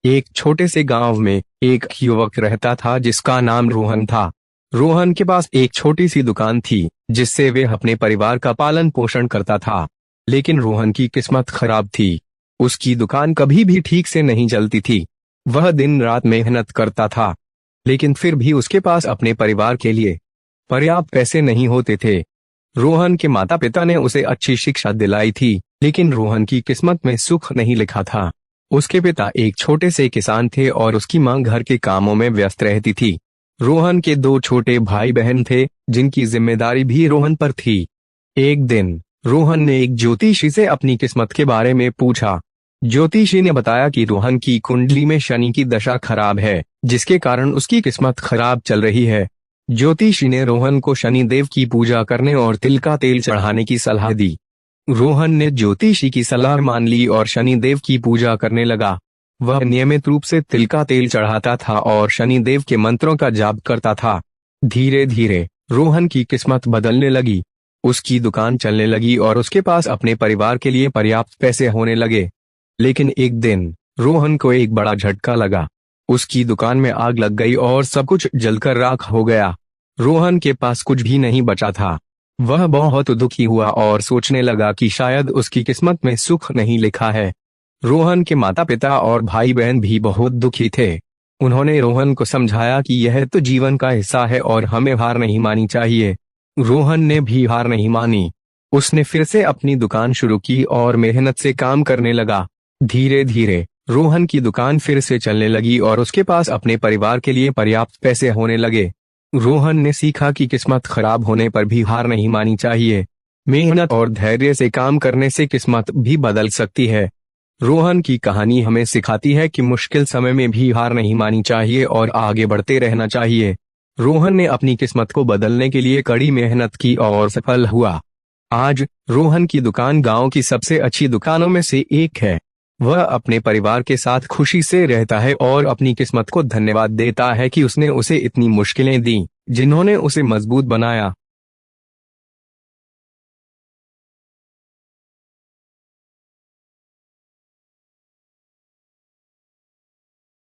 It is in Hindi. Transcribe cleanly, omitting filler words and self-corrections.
एक छोटे से गांव में एक युवक रहता था जिसका नाम रोहन था। रोहन के पास एक छोटी सी दुकान थी जिससे वे अपने परिवार का पालन पोषण करता था। लेकिन रोहन की किस्मत खराब थी। उसकी दुकान कभी भी ठीक से नहीं चलती थी। वह दिन रात मेहनत करता था, लेकिन फिर भी उसके पास अपने परिवार के लिए पर्याप्त पैसे नहीं होते थे। रोहन के माता पिता ने उसे अच्छी शिक्षा दिलाई थी, लेकिन रोहन की किस्मत में सुख नहीं लिखा था। उसके पिता एक छोटे से किसान थे और उसकी मां घर के कामों में व्यस्त रहती थी। रोहन के 2 छोटे भाई बहन थे जिनकी जिम्मेदारी भी रोहन पर थी। एक दिन रोहन ने एक ज्योतिषी से अपनी किस्मत के बारे में पूछा। ज्योतिषी ने बताया कि रोहन की कुंडली में शनि की दशा खराब है, जिसके कारण उसकी किस्मत खराब चल रही है। ज्योतिषी ने रोहन को शनि देव की पूजा करने और तिल का तेल चढ़ाने की सलाह दी। रोहन ने ज्योतिषी की सलाह मान ली और शनि देव की पूजा करने लगा। वह नियमित रूप से तिल का तेल चढ़ाता था और शनि देव के मंत्रों का जाप करता था। धीरे धीरे रोहन की किस्मत बदलने लगी। उसकी दुकान चलने लगी और उसके पास अपने परिवार के लिए पर्याप्त पैसे होने लगे। लेकिन एक दिन रोहन को एक बड़ा झटका लगा। उसकी दुकान में आग लग गई और सब कुछ जलकर राख हो गया। रोहन के पास कुछ भी नहीं बचा था। वह बहुत दुखी हुआ और सोचने लगा कि शायद उसकी किस्मत में सुख नहीं लिखा है। रोहन के माता पिता और भाई बहन भी बहुत दुखी थे। उन्होंने रोहन को समझाया कि यह तो जीवन का हिस्सा है और हमें हार नहीं माननी चाहिए। रोहन ने भी हार नहीं मानी। उसने फिर से अपनी दुकान शुरू की और मेहनत से काम करने लगा। धीरे धीरे रोहन की दुकान फिर से चलने लगी और उसके पास अपने परिवार के लिए पर्याप्त पैसे होने लगे। रोहन ने सीखा कि किस्मत खराब होने पर भी हार नहीं माननी चाहिए। मेहनत और धैर्य से काम करने से किस्मत भी बदल सकती है। रोहन की कहानी हमें सिखाती है कि मुश्किल समय में भी हार नहीं माननी चाहिए और आगे बढ़ते रहना चाहिए। रोहन ने अपनी किस्मत को बदलने के लिए कड़ी मेहनत की और सफल हुआ। आज रोहन की दुकान गांव की सबसे अच्छी दुकानों में से एक है। वह अपने परिवार के साथ खुशी से रहता है और अपनी किस्मत को धन्यवाद देता है कि उसने उसे इतनी मुश्किलें दी, जिन्होंने उसे मजबूत बनाया।